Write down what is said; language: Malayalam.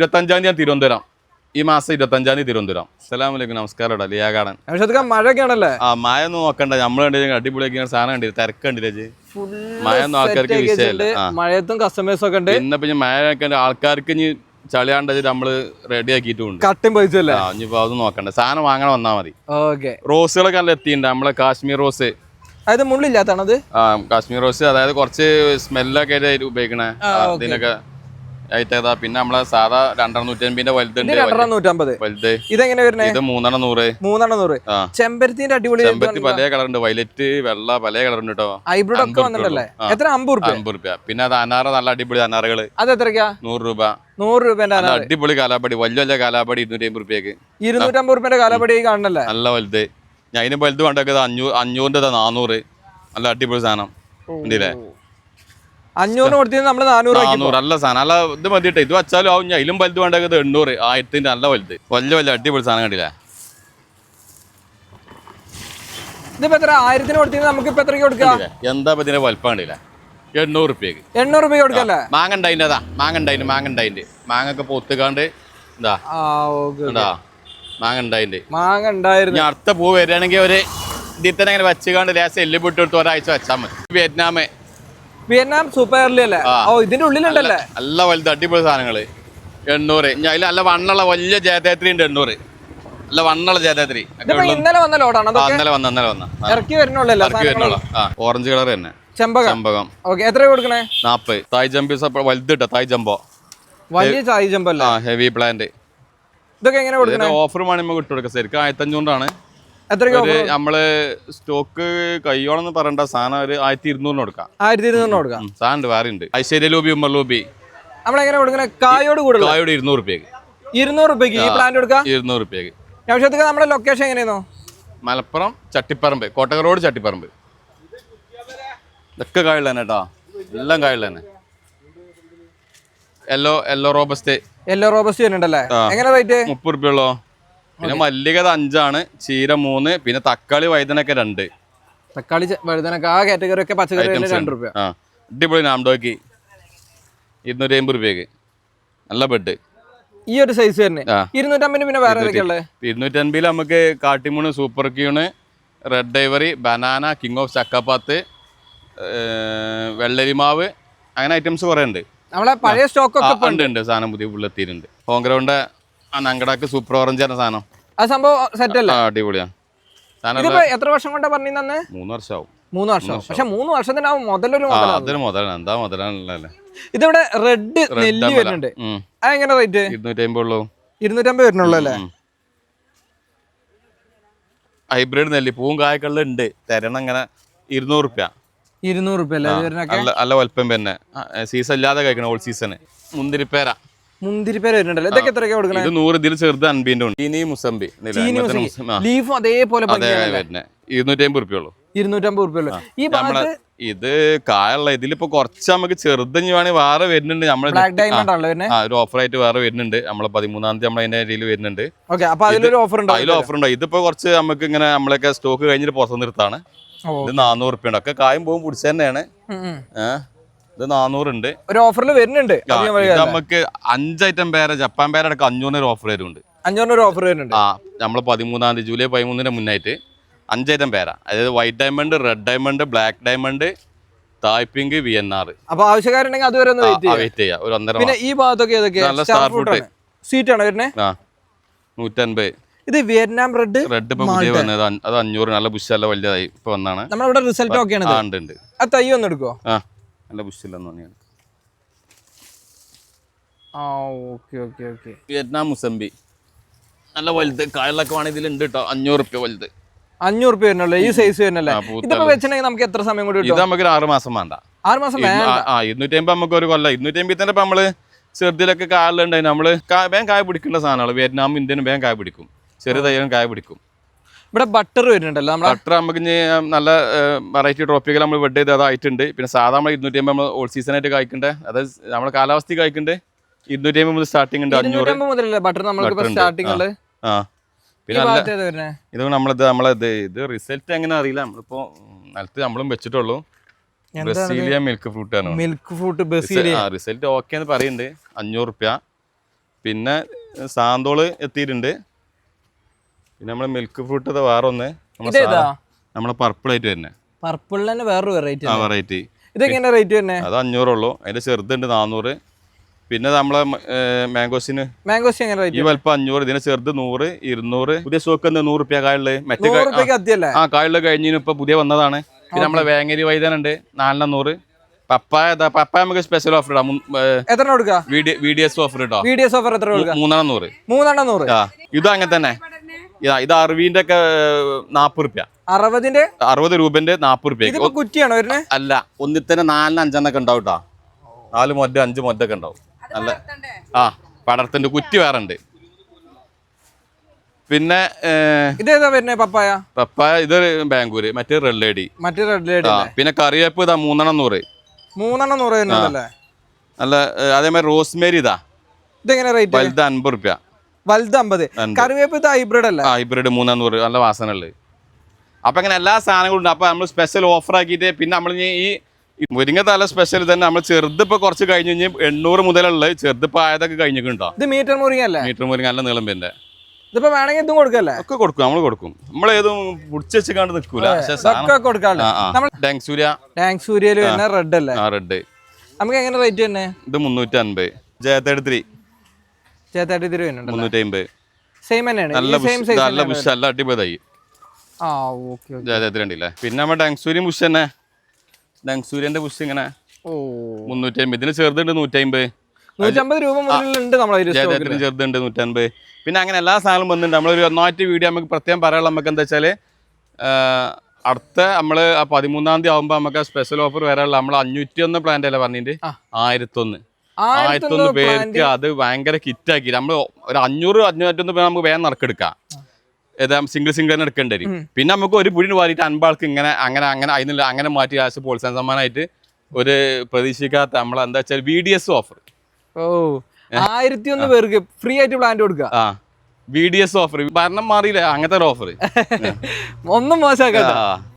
25-ാം തീയതി തിരുവനന്തപുരം. ഈ മാസം 25-ാം തീയതി തിരുവനന്തപുരം. അസ്സലാമലൈക്കും, നമസ്കാരം. ലിയാഗാർഡൻ. മഴയൊക്കെയാണല്ലേ? മഴ ഒന്നും നോക്കണ്ട, നമ്മൾ അടിപൊളിയാക്കി സാധനം കണ്ടില്ല, തിരക്കണ്ടില്ലേ? മഴ ഒന്നും ആൾക്കാർക്ക് വിഷയമല്ല. മഴയത്തും കസ്റ്റമേഴ്സ് ഒക്കെ ഉണ്ട്. ഇന്നിപ്പോ മഴ ആൾക്കാർക്ക് ഇനി ചളിയാണ്ടത് നമ്മള് റെഡി ആക്കിയിട്ടുണ്ട്. കട്ടും പൈസല്ലേ? ഇനിയിപ്പോ അതൊന്നും നോക്കണ്ട, സാധനം വാങ്ങാൻ വന്നാൽ മതി. ഓക്കെ. റോസുകളൊക്കെ നല്ല എത്തിയിട്ടുണ്ട്. നമ്മളെ കാശ്മീർ റോസ്, അതായത് മുള്ളില്ലാത്താണത്. കാശ്മീർ റോസ്, അതായത് കുറച്ച് സ്മെല്ലൊക്കെ ആയിട്ട് ഉപയോഗിക്കണേ ഇതിനൊക്കെ ആയിട്ടേതാ. പിന്നെ നമ്മളെ സാധാ 250 വലുതുണ്ട്. വലുത് ഇതെങ്ങനെ വരുന്നത്? ഇത് 300. ചെമ്പരത്തിന്റെ അടിപൊളി ചെമ്പരത്തി പല കളറുണ്ട്, വയലറ്റ്, വെള്ള, പല കളറുണ്ട് കേട്ടോ. ഹൈബ്രിഡ് ഒക്കെ വന്നിട്ടല്ലേ? എത്ര? 50 രൂപ. പിന്നെ അത് അനാറ്, നല്ല അടിപൊളി അനാറുകള്. അത് എത്രക്കാ? 100 രൂപ. 100 രൂപന്റെ അടിപൊളി കാലാപ്പടി, വലിയ കാലാപ്പടി 250 രൂപയ്ക്ക്. 250 രൂപന്റെ കാലാപ്പടി കാണണല്ലേ? നല്ല വലുത്. ഞാൻ അതിന് വലുത് വേണ്ടത് 500, 400. നല്ല അടിപൊളി സാധനം ഉണ്ടല്ലേ? 500 കൊടുത്തിട്ട് നമ്മള് 400. നല്ല സാധനം, നല്ല ഇത് മതിയിട്ട്. ഇത് വെച്ചാലും ആവും. അതിലും വലുത് വേണ്ടത് 800, 1000. നല്ല വലുത്, വലിയ അടിപൊളി സാധനം കണ്ടില്ലേ? ഇതിപ്പോ എത്ര? 1000 കൊടുത്തിട്ട് നമുക്ക് ഇപ്പൊ എത്രയ്ക്ക് കൊടുക്കാം? എന്താ ഇതിന്റെ വലുപ്പം കണ്ടില്ല? 800 രൂപയ്ക്ക്. 800 രൂപ കൊടുക്കല്ലേ? മാങ്ങണ്ടായിന്റെ മാങ്ങൊക്കെ പൊത്തുകാണ്ട് എന്താ മാങ്ങ ഉണ്ടായിണ്ട്. ഞാൻ അടുത്ത പൂ വരികയാണെങ്കിൽ ഒരു ഇതിൽ തന്നെ ഇങ്ങനെ വെച്ചുകാണ്ട് ലേശം എല്ല് പൊട്ടെടുത്ത് ഒരാഴ്ച വെച്ചാൽ മതി. വിയറ്റ്നാം സൂപ്പർ എർലി അല്ലേ? ഓ, ഇതിന്റെ ഉള്ളിലുണ്ടല്ലേ? നല്ല വലുത് അടിപൊളി സാധനങ്ങള്. 800. ഞാൻ അതിൽ നല്ല വണ്ണുള്ള വലിയ ജയതേത്രി ഉണ്ട്. 800. നല്ല വണ്ണുള്ള ജയതേത്രി. ഇന്നലെ വന്ന ലോഡാണ്. ഇന്നലെ വന്ന ഇറക്കി വരുന്നുള്ളൂ. ഓറഞ്ച് കളർ തന്നെ. ചെമ്പകം. എത്ര കൊടുക്കണേ? 40. തായ് ജമ്പി വലുത് ഇട്ടോ. തായ് ജമ്പോ, വലിയ തായ് ജമ്പോ അല്ലേ? Heavy plant. ഇതൊക്കെ എങ്ങനെ കൊടുക്കണേ? ഓഫർ വേണമെങ്കിൽ കിട്ടും. ശരിക്കും 1500 നമ്മള് സ്റ്റോക്ക് കയ്യോളെന്ന് പറയണ്ട സാധനം ഒരു 1200 കൊടുക്കാം. 1200 സാധനം വേറെ ഉണ്ട്. ഐശ്വര്യ ലൂബി, ഉമ്മർ ലൂബി. നമ്മളെങ്ങനെ കൊടുക്കണേ? കായോട് കൂടെ 200 രൂപയ്ക്ക്. 200 രൂപയ്ക്ക് ഈ പ്ലാന്റ് കൊടുക്കാം. 200 രൂപയ്ക്ക്. ആവശ്യത്തിന് നമ്മുടെ ലൊക്കേഷൻ എങ്ങനെയാണോ? മലപ്പുറം ചട്ടിപ്പറമ്പ്, കോട്ടക റോഡ് ചട്ടിപ്പറമ്പ്. ഇതൊക്കെ കായുള്ള തന്നെ കേട്ടോ, എല്ലാം കായുള്ള തന്നെ. യെല്ലോ റോബസ്റ്റ് വരുന്നുണ്ടല്ലേ? എങ്ങനെ റേറ്റ്? 30 രൂപയുള്ളോ. പിന്നെ മല്ലിക 5, ചീര 3, പിന്നെ തക്കാളി വഴുതനൊക്കെ 2. തക്കാളി വഴുതനൊക്കെ ആ കാറ്റഗറി ഒക്കെ പച്ചക്കറി 2 രൂപ. അടിപൊളി നാംഡോക്ക് 250 രൂപയ്ക്ക്. നല്ല ബെഡ്. ഈ ഒരു സൈസ് തന്നെ. 250 പിന്നെ വേറെ 250 നമുക്ക് കാട്ടിമൂണ്, സൂപ്പർ ക്യൂണ്, റെഡ് ഡൈവറി, ബനാന, കിങ് ഓഫ് ചക്കപ്പാത്ത്, വെള്ളരിമാവ്, അങ്ങനെ ഐറ്റംസ് കുറെ ഉണ്ട്. നമ്മളെ പഴയ സ്റ്റോക്ക് ഒക്കെ ഉണ്ട്. സാധനം പുതിയ എത്തിയിട്ടുണ്ട്. ഹോംഗ്രൗണ്ട് നങ്കടാക്ക് സൂപ്പർ ഓറഞ്ച് ആണ് സാധനം. ആ സംഭവം സെറ്റ് അല്ലേ? അടിപൊളിയാണ്. എത്ര വർഷം കൊണ്ടാ പറഞ്ഞു? 3 വർഷമാവും. 3 വർഷം. പക്ഷെ 3 വർഷത്തിന് മുതലാണ്. എന്താ മുതലാണല്ലേ? ഇതിവിടെ റെഡ് നെല്ലി വരുന്നുണ്ട്. അതെങ്ങനെ റേറ്റ്? 250 ഉള്ളൂ. 250 വരുന്നുള്ളൂ അല്ലേ? ഹൈബ്രിഡ് നെല്ലി പൂവും കായക്കള്ള ഉണ്ട്. തരണം ഇങ്ങനെ 200 രൂപ. 200 രൂപ അല്ലേ? നല്ല വലുപ്പം തന്നെ. സീസൺ ഇല്ലാതെ കഴിക്കണം, ഓൾ സീസണ്. മുന്തിരിപ്പേര വരുന്നുണ്ടല്ലോ. ഇതൊക്കെ എത്രയൊക്കെ കൊടുക്കണം? ഇത് 100, ഇതിൽ ചെറുത് 50 ഉണ്ട്. ചീനി മുസമ്പി ലീഫും അതേപോലെ 250 രൂപയുള്ളൂ. 250 രൂപയുള്ളൂ. ഈ ഭാഗത്ത് ഇത് കായുള്ള ഇതിലിപ്പോ കുറച്ച് നമുക്ക് ചെറുതിന് വേണമെങ്കിൽ വേറെ വരുന്നുണ്ട്. നമ്മള് ഒരു ഓഫർ ആയിട്ട് വേറെ വരുന്നുണ്ട്. നമ്മളെ 13-ാം തീയതി നമ്മൾ അതിന്റെ രീതിയിൽ വരുന്നുണ്ട്. അതിൽ ഓഫർ ഉണ്ടോ? ഇതിപ്പോ കുറച്ച് നമുക്ക് ഇങ്ങനെ നമ്മളൊക്കെ സ്റ്റോക്ക് കഴിഞ്ഞിട്ട് പുറത്തു നിർത്താണ്. ഇത് 400 രൂപ ഉണ്ട്. ഒക്കെ കായും പോകും പിടിച്ച തന്നെയാണ്. ഇത് 400 ഉണ്ട്. ഒരു ഓഫറിൽ വരുന്നുണ്ട്. നമുക്ക് 5 ഐറ്റം പേര, ജപ്പാൻ പേര അടക്കം 500 ഓഫർ വരുന്നുണ്ട്. 500 ഓഫർ വരുന്നുണ്ട്. നമ്മള് 13-ാം തീയതി ജൂലൈ 13-ന് മുന്നായിട്ട് 5 ഐറ്റം പേര, അതായത് white diamond, red diamond, black diamond, Thai pink, VNR. അപ്പൊ ആവശ്യക്കാരുണ്ടെങ്കിൽ അതുവരെ വെയിറ്റ് ചെയ്യാം. ഒരു 1.5. പിന്നെ ഈ ഭാഗത്തൊക്കെ നല്ല സ്റ്റാർ ഫ്രൂട്ട് സീറ്റ് ആണ് വരുന്നത്. 150. ഇത് വിയറ്റ്നാം റെഡ് ഇപ്പൊ പുതിയ വന്നത്. അത് 500. നല്ല ബുഷ്, നല്ല വലുതായി ഇപ്പൊ വന്നാണ്. നമ്മളിവിടെ റിസൾട്ട് ഒക്കെ ഉണ്ട്. ആ തൈ ഒന്ന് എടുക്കോ? നല്ല ബുഷില്ലെന്ന് തോന്നിയാണ്. വിയറ്റ്നാം മുസമ്പി നല്ല വലുത് കായലൊക്കെ വേണം. ഇതിലുണ്ട് കേട്ടോ. 500 രൂപ വലുത്. 500 രൂപ വരുന്നുള്ളൂ. ഈ സൈസ് വരുന്നല്ലേ? ഇതിപ്പോ വെച്ചിട്ടുണ്ടെങ്കിൽ നമുക്ക് എത്ര സമയം കൂടി? ഇത് നമുക്ക് 6 മാസം വേണ്ട. 6 മാസം 250 നമുക്ക് ഒരു കൊല്ലം. 250 തന്നെ ഇപ്പൊ നമ്മള് ചെറുതിലൊക്കെ കായലുണ്ടായി. നമ്മള് വേഗം കായ പിടിക്കേണ്ട സാധനമാണ്. വിയറ്റ്നാം, ഇന്ത്യനും വേഗം കായ പിടിക്കും. ചെറിയ തൈകളും കായ പിടിക്കും. ഇവിടെ ബട്ടർ വരുന്നുണ്ടല്ലോ. ബട്ടർ നമുക്ക് നല്ല വെറൈറ്റി ട്രോപ്പിക്കൽ നമ്മൾ വെഡ് ചെയ്ത് അതായിട്ടുണ്ട്. പിന്നെ സാധാരണ നമ്മൾ 250 നമ്മൾ ഓൾ സീസൺ ആയിട്ട് കായ്ക്കണ്ടേ, അതായത് നമ്മുടെ കാലാവസ്ഥ കായ്ക്കണ്ടേ. 250 മുതൽ സ്റ്റാർട്ടിംഗ് ഉണ്ട്. 500 ബട്ടർ നമ്മൾക്ക് സ്റ്റാർട്ടിംഗ് ഉണ്ട്. പിന്നെ ഇത് നമ്മളത് റിസൾട്ട് എങ്ങനെ അറിയില്ല. നമ്മളിപ്പോ നിലത്ത് നമ്മളും വെച്ചിട്ടുള്ളൂ. ബ്രസീലിയ മിൽക്ക് ഫ്രൂട്ട് ആണ്. മിൽക്ക് ഫ്രൂട്ട് റിസൾട്ട് ഓക്കെ എന്ന് പറയുന്നുണ്ട്. 500 രൂപ. പിന്നെ സാന്തോള് എത്തിയിട്ടുണ്ട്. പിന്നെ നമ്മളെ മിൽക്ക് ഫ്രൂട്ട് വേറെ ഒന്ന് നമ്മളെ പർപ്പിൾ ആയിട്ട് തന്നെ. പർപ്പിളിൽ തന്നെ വേറൊരു വെറൈറ്റി. ഇതെങ്ങനെ റേറ്റ് തന്നെ? അത് 500 ഉള്ളൂ. അതിന്റെ ചെറുതുണ്ട് 400. പിന്നെ നമ്മളെ മാംഗോസിന് ഈ വലുപ്പം 500, ഇതിന് ചെറുത് 100, 200. പുതിയ സ്റ്റോക്ക് 100 റുപ്യ കായുള്ള മറ്റേ കായുള്ള കഴിഞ്ഞതിന് ഇപ്പൊ പുതിയ വന്നതാണ്. പിന്നെ നമ്മളെ വേങ്ങരി വൈദ്യനുണ്ട് 400. പപ്പായ നമുക്ക് സ്പെഷ്യൽ ഓഫർ ഇടാം. VDS ഓഫർ ഇട്ടോ. 300. ഇത് അങ്ങനെ തന്നെ. ഇത് 60 ഒക്കെ 40 റുപ്യ. 60 രൂപന്റെ 40 റുപ്യ കുറ്റിയാണോ? അല്ല, ഒന്നിൽ തന്നെ 4-5 ഒക്കെ ഉണ്ടാവും കേട്ടോ. 4 മൊദ്ദ 5 മൊദ്ദൊക്കെ ഉണ്ടാവും. നല്ല പടർത്തിന്റെ കുറ്റി വേറെ ഉണ്ട്. പിന്നെ ഇതേതാ വരുന്നത്? പപ്പായ ഇത് ബാംഗ്ലൂര്, മറ്റേ റെഡ് ലേഡി. പിന്നെ കറിവേപ്പ് ഇതാ 300. നല്ല. അതേമാതിരി റോസ്മേരി ഇതാ. ഇതെങ്ങനെ റേറ്റ്? വലുത് 50 റുപ്യ. വലുത് 50. കറിവേപ്പ് ഹൈബ്രിഡ് അല്ല? ഹൈബ്രിഡ് 300. നല്ല വാസന ഉള്ളത്. അപ്പൊ അങ്ങനെ എല്ലാ സാധനങ്ങളും ഉണ്ട്. അപ്പൊ നമ്മൾ സ്പെഷ്യൽ ഓഫർ ആക്കിയിട്ട് പിന്നെ നമ്മൾ ഈ മുരിങ്ങ തല സ്പെഷ്യൽ തന്നെ നമ്മൾ ചെറുത് ഇപ്പൊ കുറച്ച് കഴിഞ്ഞ് 800 മുതലുള്ള ചെറുത് ഇപ്പൊ ആയതൊക്കെ കഴിഞ്ഞിട്ടുണ്ടോ. ഇത് മീറ്റർ മുരിങ്ങ അല്ലേ? മീറ്റർ മുരിങ്ങ നല്ല നീളം പിന്നെ. ഇതിപ്പോ വേണമെങ്കിൽ ഇതും കൊടുക്കല്ലേ? ഒക്കെ കൊടുക്കും, നമ്മൾ കൊടുക്കും. നമ്മളേതും പിടിച്ച് വെച്ചാണ്ട് നിൽക്കൂല. സൂര്യയില് റെഡ് അല്ലേ? റെഡ് നമുക്ക് എങ്ങനെ റേറ്റ് തന്നെ? ഇത് 350. J33 350. സെയിം തന്നെയാണ്. നല്ല ബുഷ്, നല്ല അടിപൊളിയായി. J33 ഉണ്ടല്ലേ. പിന്നെ നമ്മുടെ ഡാങ്സൂരി ബുഷ് തന്നെ. ഡാങ്സൂര്യന്റെ ബുഷ് ഇങ്ങനെ 350. ഇതിന് ചെറുതുണ്ട് 150. 150 രൂപ മുതലുണ്ട്. J33 ചെറുതുണ്ട് 150. പിന്നെ അങ്ങനെ എല്ലാ സാധനങ്ങളും വന്നിട്ടുണ്ട്. നമ്മളൊരു ഒന്നായിട്ട് വീഡിയോ നമുക്ക് പ്രത്യേകം പറയാനുള്ള നമുക്ക് എന്താ വെച്ചാൽ അടുത്ത നമ്മള് 13-ാം തീയതി ആകുമ്പോൾ നമുക്ക് സ്പെഷ്യൽ ഓഫർ വരാനുള്ള നമ്മൾ 501 പ്ലാന്റ് അല്ലേ പറഞ്ഞിട്ട് 1001 പേർക്ക് അത് ഭയങ്കര കിറ്റാക്കി. നമ്മൾ ഒരു 500-501 പേര് നമുക്ക് വേഗം നറുക്കെടുക്കാം. ഏതാ സിംഗിൾ തന്നെ എടുക്കേണ്ടി വരും. പിന്നെ നമുക്ക് ഒരു പുടിന് വാരിയിട്ട് 50 ആൾക്ക് ഇങ്ങനെ അങ്ങനെ മാറ്റി കാശ് പ്രോത്സാഹന സമ്മാനമായിട്ട് ഒരു പ്രതീക്ഷിക്കാത്ത നമ്മളെ എന്താ വെച്ചാൽ VDS ഓഫർ. 1001 പേർക്ക് ഫ്രീ ആയിട്ട് പ്ലാന്റ് കൊടുക്കുക. VDS ഓഫർ ഭരണം മാറിയില്ല, അങ്ങനത്തെ ഒരു ഓഫർ. ഒന്നും മോശമാക്കാ.